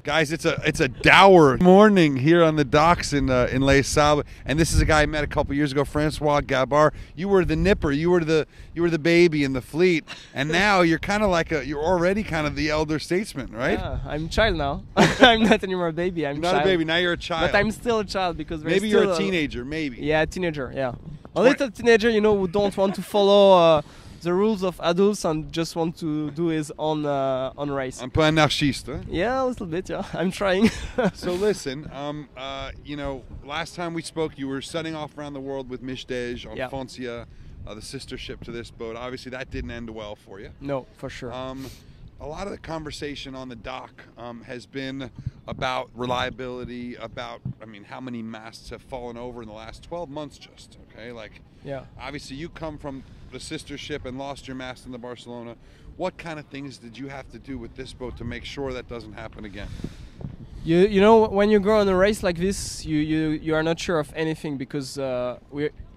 Guys, it's a dour morning here on the docks in Les Sables, and this is a guy I met a couple years ago, Francois Gabart. You were the nipper, you were the baby in the fleet, and now you're kind of like you're already kind of the elder statesman, right? Yeah, I'm a child now. I'm not anymore a baby. I'm not a baby. Now you're a child. But I'm still a child because maybe you're a teenager. Maybe. Yeah, a teenager. Yeah, a little teenager, you know, who don't want to follow the rules of adults and just want to do his own race. Un peu anarchiste, huh? Yeah, a little bit. Yeah, I'm trying. So listen, you know, last time we spoke, you were setting off around the world with Mishdej on Foncia, the sister ship to this boat. Obviously, that didn't end well for you. No, for sure. A lot of the conversation on the dock has been about reliability, about, I mean, how many masts have fallen over in the last 12 months just, okay? Like, yeah. Obviously, you come from the sister ship and lost your mast in the Barcelona. What kind of things did you have to do with this boat to make sure that doesn't happen again? You know, when you go on a race like this, you are not sure of anything because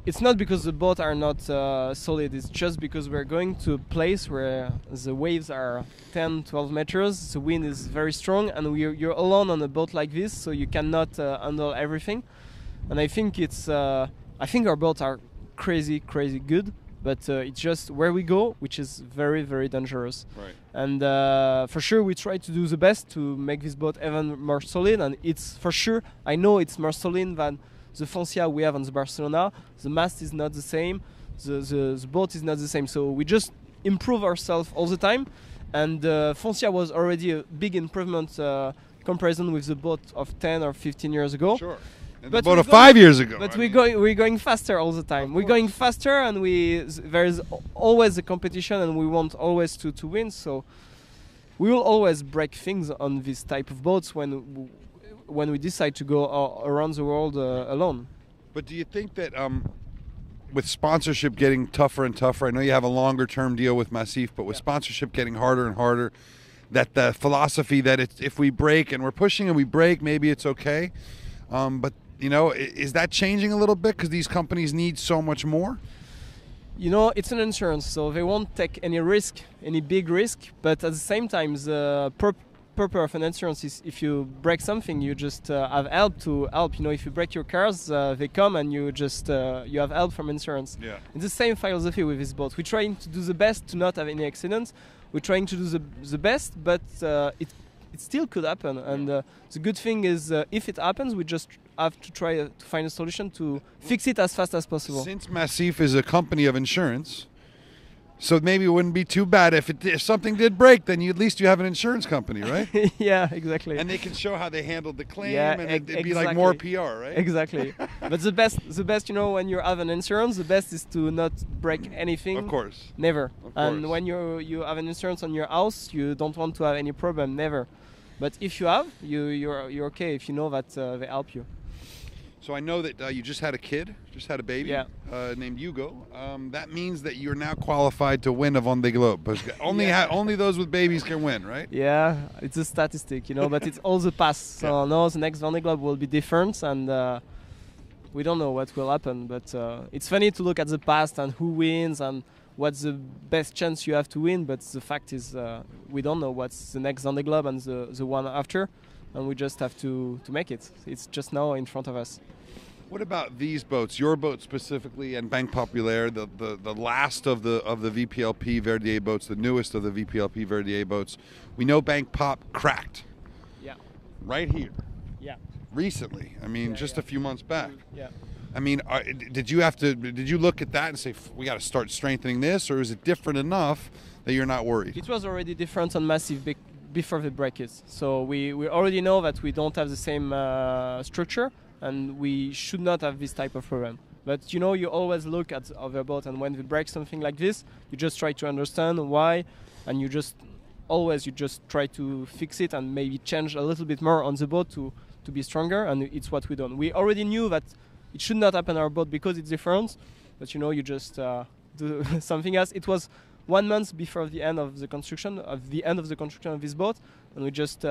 it's not because the boats are not solid, it's just because we're going to a place where the waves are 10-12 meters, the wind is very strong, and you're alone on a boat like this, so you cannot handle everything. And I think I think our boats are crazy good, but it's just where we go, which is very dangerous. Right. And for sure we try to do the best to make this boat even more solid, and it's for sure, I know it's more solid than the Foncia we have on the Barcelona. The mast is not the same, the boat is not the same, so we just improve ourselves all the time. And Foncia was already a big improvement comparison with the boat of 10 or 15 years ago. Sure. And the boat of 5 years ago. But we're going faster all the time. We're going faster, and there's always a competition, and we want always to win. So we will always break things on this type of boats when we decide to go around the world alone. But do you think that with sponsorship getting tougher and tougher, I know you have a longer term deal with Massif, but with sponsorship getting harder and harder, that the philosophy that if we break and we're pushing and we break, maybe it's okay. But you know, is that changing a little bit because these companies need so much more? You know, it's an insurance, so they won't take any risk, any big risk. But at the same time, the purpose of an insurance is if you break something, you just have help to help. You know, if you break your cars, they come and you just you have help from insurance. Yeah. It's the same philosophy with this boat. We're trying to do the best to not have any accidents. We're trying to do the best, but it still could happen. And the good thing is, if it happens, we just have to try to find a solution to fix it as fast as possible. Since Massif is a company of insurance, so maybe it wouldn't be too bad if something did break, then at least you have an insurance company, right? Yeah, exactly. And they can show how they handled the claim, yeah, and it'd be like more PR, right? Exactly. But the best, you know, when you have an insurance, the best is to not break anything. Of course. Never. Of and course. When you have an insurance on your house, you don't want to have any problem. Never. But if you have, you're okay if you know that they help you. So I know that you just had a kid, just had a baby named Hugo. That means that you're now qualified to win a Vendee Globe. Because only those with babies can win, right? Yeah, it's a statistic, you know, but it's all the past. So no, the next Vendee Globe will be different, and we don't know what will happen. But it's funny to look at the past and who wins and what's the best chance you have to win. But the fact is, we don't know what's the next Vendee Globe and the one after. And we just have to make it. It's just now in front of us. What about these boats, your boat specifically, and Banque Populaire, the last of the VPLP Vendee boats, the newest of the VPLP Vendee boats? We know Banque Pop cracked. Yeah. Right here. Yeah. Recently. I mean, just a few months back. Yeah. I mean, did you look at that and say, we got to start strengthening this, or is it different enough that you're not worried? It was already different on Massif before they break it. So we already know that we don't have the same structure, and we should not have this type of problem. But you know, you always look at the other boat, and when they break something like this, you just try to understand why, and you just try to fix it and maybe change a little bit more on the boat to be stronger, and it's what we done. We already knew that it should not happen on our boat because it's different, but you know, you just do something else. It was 1 month before the end of the construction of this boat, and we just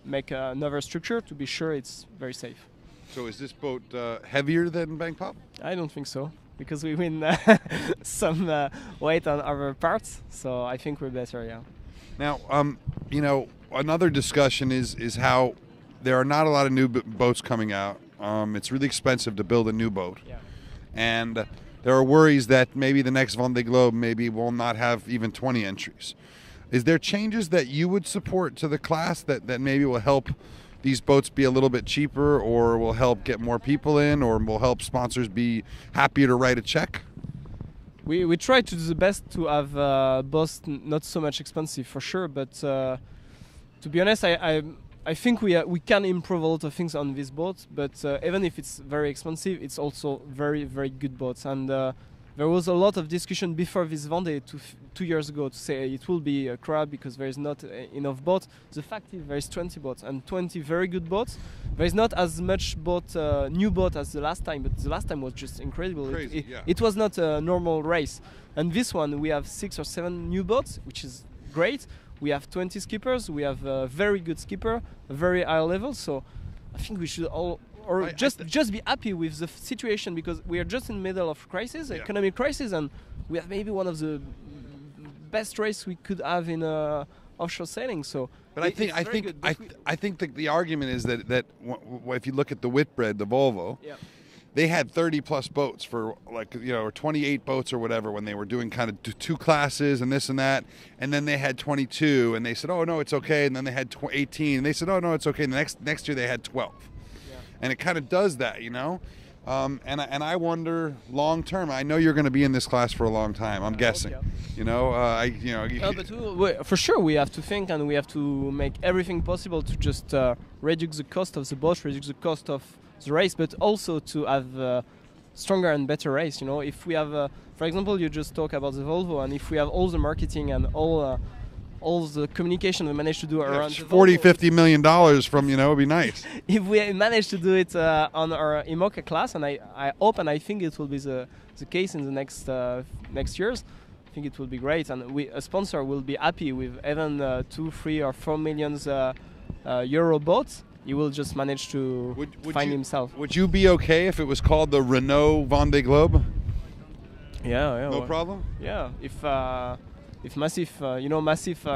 make another structure to be sure it's very safe. So is this boat heavier than Banque Pop? I don't think so, because we win some weight on other parts, so I think we're better, yeah. Now, you know, another discussion is how there are not a lot of new boats coming out. It's really expensive to build a new boat, and there are worries that maybe the next Vendee Globe maybe will not have even 20 entries. Is there changes that you would support to the class that maybe will help these boats be a little bit cheaper, or will help get more people in, or will help sponsors be happier to write a check? We try to do the best to have boats not so much expensive for sure, but to be honest, I think we can improve a lot of things on this boat, but even if it's very expensive, it's also very, very good boats. And there was a lot of discussion before this Vendee 2 years ago to say it will be a crap because there is not enough boats. The fact is there is 20 boats and 20 very good boats. There is not as much new boat as the last time, but the last time was just incredible. Crazy, it was not a normal race. And this one, we have 6 or 7 new boats, which is great. We have 20 skippers. We have a very good skipper, a very high level. So I think we should just be happy with the situation, because we are just in the middle of crisis, economic crisis, and we have maybe one of the best race we could have in offshore sailing. So, but I think the argument is that if you look at the Whitbread, the Volvo, they had 30 plus boats for or 28 boats or whatever when they were doing kind of 2 classes and this and that, and then they had 22 and they said, oh no, it's okay, and then they had 18 and they said, oh no, it's okay, and the next year they had 12. And it kind of does that, and I wonder long term. I know you're going to be in this class for a long time. I'm guessing, but for sure we have to think, and we have to make everything possible to just reduce the cost of the boat, reduce the cost of the race, but also to have stronger and better race. If we have, for example, you just talk about the Volvo, and if we have all the marketing and all the communication we managed to do around $40-50 million from, it'd be nice. If we manage to do it on our IMOCA class, and I hope and I think it will be the case in the next years, I think it will be great, and a sponsor will be happy with even 2, 3 or 4 million euro boats. He will just manage to find himself. Would you be okay if it was called the Renault Vendee Globe? Yeah. No problem? Yeah, if Massif, Massif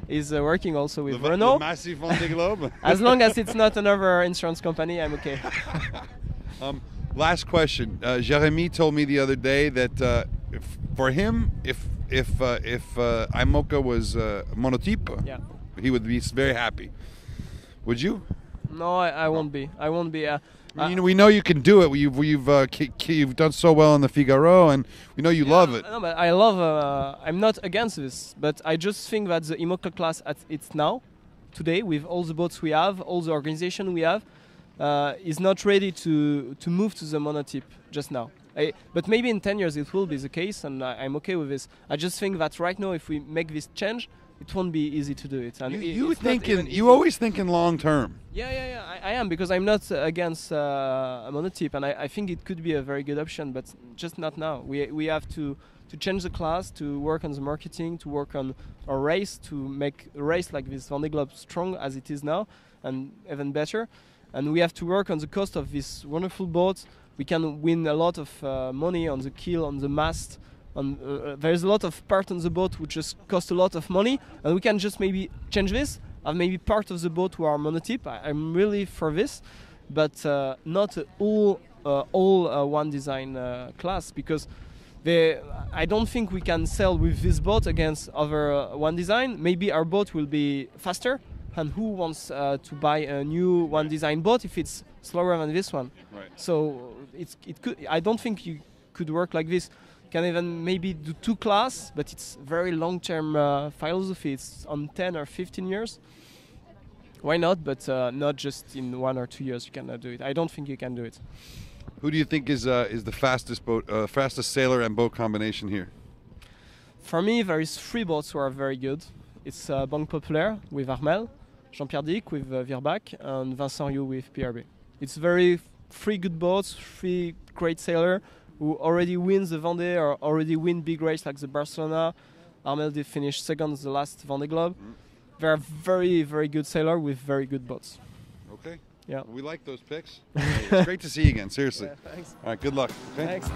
is working also with Renault. The Massif Vendee Globe? As long as it's not another insurance company, I'm okay. Last question. Jeremy told me the other day that for him, if IMOCA was monotype, he would be very happy. Would you? No, I won't be. I won't be. We know you can do it. You've done so well in the Figaro, and we know you love it. No, but I love. I'm not against this, but I just think that the IMOCA class at its now, today, with all the boats we have, all the organization we have, is not ready to move to the monotype just now. But maybe in 10 years it will be the case, and I'm okay with this. I just think that right now, if we make this change, it won't be easy to do it. And you always thinking long term. Yeah, I am, because I'm not against a monotype, and I think it could be a very good option, but just not now. We have to change the class, to work on the marketing, to work on a race, to make a race like this Vendee Globe strong as it is now, and even better. And we have to work on the cost of this wonderful boat. We can win a lot of money on the keel, on the mast. There's a lot of part on the boat which just cost a lot of money, and we can just maybe change this, have maybe part of the boat who are monotype. I'm really for this, but not all one design class, because I don't think we can sell with this boat against other one design. Maybe our boat will be faster, and who wants to buy a new one design boat if it's slower than this one? Right. So it could. I don't think you could work like this. Can even maybe do 2 class, but it's very long-term philosophy. It's on 10 or 15 years. Why not? But not just in 1 or 2 years you cannot do it. I don't think you can do it. Who do you think is the fastest sailor and boat combination here? For me, there is 3 boats who are very good. It's Banque Populaire with Armel, Jean-Pierre Dick with Virbach, and Vincent Yu with PRB. It's 3 good boats, 3 great sailors who already wins the Vendee or already win big race like the Barcelona. Armel did finish second the last Vendee Globe. They're very, very good sailors with very good boats. Okay. Yeah. We like those picks. It's great to see you again, seriously. Yeah, thanks. All right, good luck. Okay? Thanks.